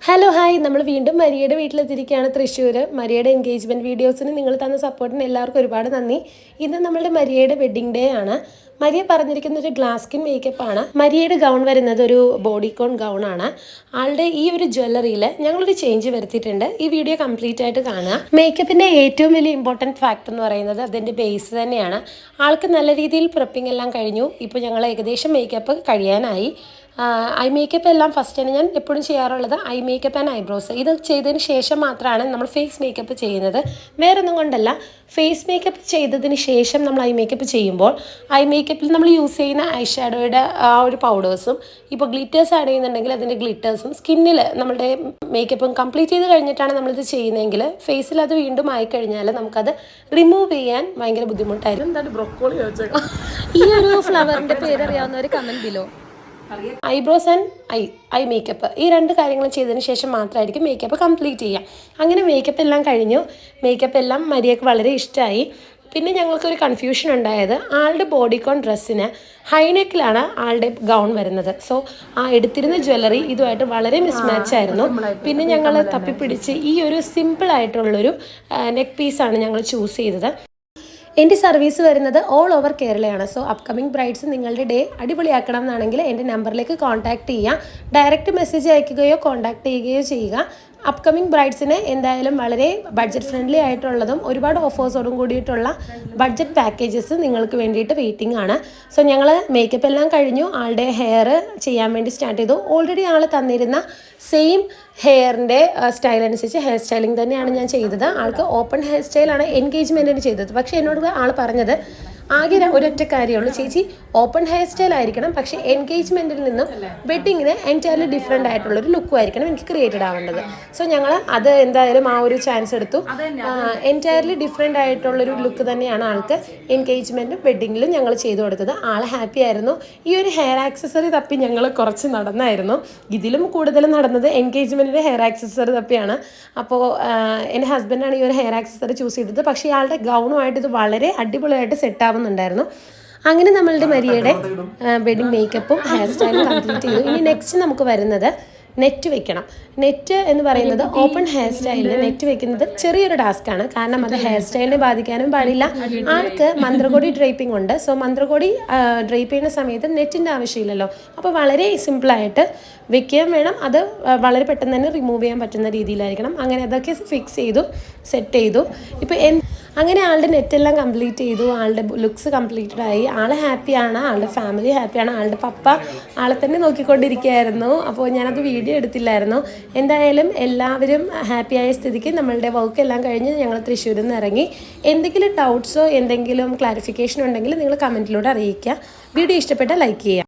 Hello hi, നമ്മൾ വീണ്ടും മരിയയുടെ വീട്ടിലെത്തിയിരിക്കുകയാണ് Thrissur. മരിയയുടെ engagement വീഡിയോസിന് നിങ്ങൾ തന്ന സപ്പോർട്ടിന് എല്ലാവർക്കും ഒരുപാട് നന്ദി. ഇന്ന് നമ്മളുടെ മരിയയുടെ വെഡ്ഡിംഗ് ഡേ ആണ്. മരിയ പറഞ്ഞിരിക്കുന്ന ഒരു ഗ്ലാസ് സ്കിൻ മേക്കപ്പാണ്. മരിയയുടെ ഗൗൺ വരുന്നത് ഒരു ബോഡിക്കോൺ ഗൗണാണ്. ആളുടെ ഈ ഒരു ജ്വല്ലറിയിൽ ഞങ്ങളൊരു ചേഞ്ച് വരുത്തിയിട്ടുണ്ട്. ഈ വീഡിയോ കംപ്ലീറ്റ് ആയിട്ട് കാണുക. മേക്കപ്പിൻ്റെ ഏറ്റവും വലിയ ഇമ്പോർട്ടൻറ്റ് ഫാക്ടർ എന്ന് പറയുന്നത് അതിൻ്റെ ബേസ് തന്നെയാണ്. ആൾക്ക് നല്ല രീതിയിൽ പ്രിപ്പിംഗ് എല്ലാം കഴിഞ്ഞു. ഇപ്പോൾ ഞങ്ങൾ ഏകദേശം മേക്കപ്പ് കഴിയാനായി. ഐ മേക്കപ്പ് എല്ലാം ഫസ്റ്റ് തന്നെ ഞാൻ എപ്പോഴും ചെയ്യാറുള്ളത് ഐ മേക്കപ്പ് ആൻഡ് ഐബ്രോസ്. ഇത് ചെയ്തതിന് ശേഷം മാത്രമാണ് നമ്മൾ ഫേസ് മേക്കപ്പ് ചെയ്യുന്നത്. വേറൊന്നും കൊണ്ടല്ല, ഫേസ് മേക്കപ്പ് ചെയ്തതിന് ശേഷം നമ്മൾ ഐ മേക്കപ്പ് ചെയ്യുമ്പോൾ ഐ മേക്കപ്പിൽ നമ്മൾ യൂസ് ചെയ്യുന്ന ഐ ഷാഡോയുടെ ആ ഒരു പൗഡേഴ്സും ഇപ്പോൾ ഗ്ലിറ്റേഴ്സ് ആഡ് ചെയ്യുന്നുണ്ടെങ്കിൽ അതിൻ്റെ ഗ്ലിറ്റേഴ്സും സ്കിന്നിൽ നമ്മളുടെ മേക്കപ്പും കംപ്ലീറ്റ് ചെയ്ത് കഴിഞ്ഞിട്ടാണ് നമ്മളിത് ചെയ്യുന്നതെങ്കിൽ ഫേസിൽ അത് വീണ്ടും ആയിക്കഴിഞ്ഞാൽ നമുക്കത് റിമൂവ് ചെയ്യാൻ ഭയങ്കര ബുദ്ധിമുട്ടായിരുന്നു. ഈ ഒരു ഫ്ലവറിൻ്റെ പേര് അറിയാവുന്നവർ comment below. Eyebrows and I makeup ഈ രണ്ട് കാര്യങ്ങളും ചെയ്തതിന് ശേഷം മാത്രമായിരിക്കും മേക്കപ്പ് കംപ്ലീറ്റ് ചെയ്യുക. അങ്ങനെ മേക്കപ്പ് എല്ലാം കഴിഞ്ഞു. മേക്കപ്പ് എല്ലാം മരിയക്ക് വളരെ ഇഷ്ടമായി. പിന്നെ ഞങ്ങൾക്കൊരു കൺഫ്യൂഷൻ ഉണ്ടായത്, ആളുടെ ബോഡിക്കോൺ ഡ്രസ്സിന് ഹൈനെക്കിലാണ് ആളുടെ ഗൗൺ വരുന്നത്. സോ ആ എടുത്തിരുന്ന ജ്വല്ലറി ഇതുമായിട്ട് വളരെ മിസ്മാച്ച് ആയിരുന്നു. പിന്നെ ഞങ്ങൾ തപ്പിപ്പിടിച്ച് ഈ ഒരു സിമ്പിളായിട്ടുള്ളൊരു നെക്ക് പീസാണ് ഞങ്ങൾ ചൂസ് ചെയ്തത്. എൻ്റെ സർവീസ് വരുന്നത് ഓൾ ഓവർ കേരളയാണ്. സോ അപ്കമിങ് ബ്രൈഡ്സ് നിങ്ങളുടെ ഡേ അടിപൊളിയാക്കണം എന്നാണെങ്കിൽ എൻ്റെ നമ്പറിലേക്ക് കോൺടാക്റ്റ് ചെയ്യുക. ഡയറക്റ്റ് മെസ്സേജ് അയക്കുകയോ കോൺടാക്റ്റ് ചെയ്യുകയോ ചെയ്യുക. അപ്കമിങ് ബ്രൈഡ്സിന് എന്തായാലും വളരെ ബഡ്ജറ്റ് ഫ്രണ്ട്ലി ആയിട്ടുള്ളതും ഒരുപാട് ഓഫേഴ്സോടും കൂടിയിട്ടുള്ള ബഡ്ജറ്റ് പാക്കേജസ് നിങ്ങൾക്ക് വേണ്ടിയിട്ട് വെയിറ്റിംഗ് ആണ്. സോ ഞങ്ങൾ മേക്കപ്പ് എല്ലാം കഴിഞ്ഞു. ആളുടെ ഹെയർ ചെയ്യാൻ വേണ്ടി സ്റ്റാർട്ട് ചെയ്തു. ഓൾറെഡി ആൾ തന്നിരുന്ന സെയിം ഹെയറിൻ്റെ സ്റ്റൈൽ അനുസരിച്ച് ഹെയർ സ്റ്റൈലിംഗ് തന്നെയാണ് ഞാൻ ചെയ്തത്. ആൾക്ക് ഓപ്പൺ ഹെയർ സ്റ്റൈലാണ് എൻഗേജ്മെൻറ്റിന് ചെയ്തത്. പക്ഷേ എന്നോട് ആൾ പറഞ്ഞത് ആകെ ഒരൊറ്റ കാര്യമുള്ളൂ, ചേച്ചി ഓപ്പൺ ഹെയർ സ്റ്റൈൽ ആയിരിക്കണം, പക്ഷേ എൻഗേജ്മെൻറ്റിൽ നിന്നും വെഡ്ഡിങ്ങിന് എൻറ്റയർലി ഡിഫറെൻ്റ് ആയിട്ടുള്ളൊരു ലുക്കും ആയിരിക്കണം എനിക്ക് ക്രിയേറ്റഡ് ആവേണ്ടത്. സോ ഞങ്ങൾ അത് എന്തായാലും ആ ഒരു ചാൻസ് എടുത്തു. എൻറ്റയർലി ഡിഫറെൻ്റ് ആയിട്ടുള്ളൊരു ലുക്ക് തന്നെയാണ് ആൾക്ക് എൻഗേജ്മെൻറ്റും വെഡ്ഡിങ്ങിലും ഞങ്ങൾ ചെയ്തു കൊടുത്തത്. ആൾ ഹാപ്പി ആയിരുന്നു. ഈ ഒരു ഹെയർ ആക്സസറി തപ്പി ഞങ്ങൾ കുറച്ച് നടന്നായിരുന്നു. ഇതിലും കൂടുതൽ നടന്നത് എൻഗേജ്മെൻറ്റിൻ്റെ ഹെയർ ആക്സസറി തപ്പിയാണ്. അപ്പോൾ എൻ്റെ ഹസ്ബൻഡാണ് ഈ ഒരു ഹെയർ ആക്സസറി ചൂസ് ചെയ്തത്. പക്ഷേ ഇയാളുടെ ഗൗണുമായിട്ട് ഇത് വളരെ അടിപൊളിയായിട്ട് സെറ്റ് ആവുന്നുണ്ടായിരുന്നു. അങ്ങനെ നമ്മളുടെ മരിയയുടെ വെഡിങ് മേക്കപ്പും ഹെയർ സ്റ്റൈലും കംപ്ലീറ്റ് ചെയ്തു. ഇനി നെക്സ്റ്റ് നമുക്ക് വരുന്നത് നെറ്റ് വെക്കണം. നെറ്റ് എന്ന് പറയുന്നത് ഓപ്പൺ ഹെയർ സ്റ്റൈലിന് നെറ്റ് വെക്കുന്നത് ചെറിയൊരു ടാസ്ക്കാണ്. കാരണം അത് ഹെയർ സ്റ്റൈലിനെ ബാധിക്കാനും പാടില്ല. ആൾക്ക് മന്ത്രകോടി ഡ്രൈപ്പിംഗ് ഉണ്ട്. സോ മന്ത്രകോടി ഡ്രൈപ്പ് ചെയ്യുന്ന സമയത്ത് നെറ്റിൻ്റെ ആവശ്യമില്ലല്ലോ. അപ്പോൾ വളരെ സിമ്പിളായിട്ട് വെക്കുകയും വേണം. അത് വളരെ പെട്ടെന്ന് തന്നെ റിമൂവ് ചെയ്യാൻ പറ്റുന്ന രീതിയിലായിരിക്കണം. അങ്ങനെ അതൊക്കെ ഫിക്സ് ചെയ്തു, സെറ്റ് ചെയ്തു. ഇപ്പോൾ അങ്ങനെ ആളുടെ നെറ്റെല്ലാം കംപ്ലീറ്റ് ചെയ്തു. ആളുടെ ലുക്സ് കംപ്ലീറ്റഡ് ആയി. ആൾ ഹാപ്പിയാണ്, ആളുടെ ഫാമിലി ഹാപ്പിയാണ്. ആളുടെ പപ്പ ആളെ തന്നെ നോക്കിക്കൊണ്ടിരിക്കുകയായിരുന്നു. അപ്പോൾ ഞാനത് വീഡിയോ എടുത്തില്ലായിരുന്നു. എന്തായാലും എല്ലാവരും ഹാപ്പിയായ സ്ഥിതിക്ക് നമ്മളുടെ വർക്ക് എല്ലാം കഴിഞ്ഞ് ഞങ്ങൾ തൃശ്ശൂരിൽ നിന്ന് ഇറങ്ങി. എന്തെങ്കിലും ഡൗട്ട്സോ എന്തെങ്കിലും ക്ലാരിഫിക്കേഷൻ ഉണ്ടെങ്കിൽ നിങ്ങൾ കമൻറ്റിലൂടെ അറിയിക്കുക. വീഡിയോ ഇഷ്ടപ്പെട്ടാൽ ലൈക്ക് ചെയ്യുക.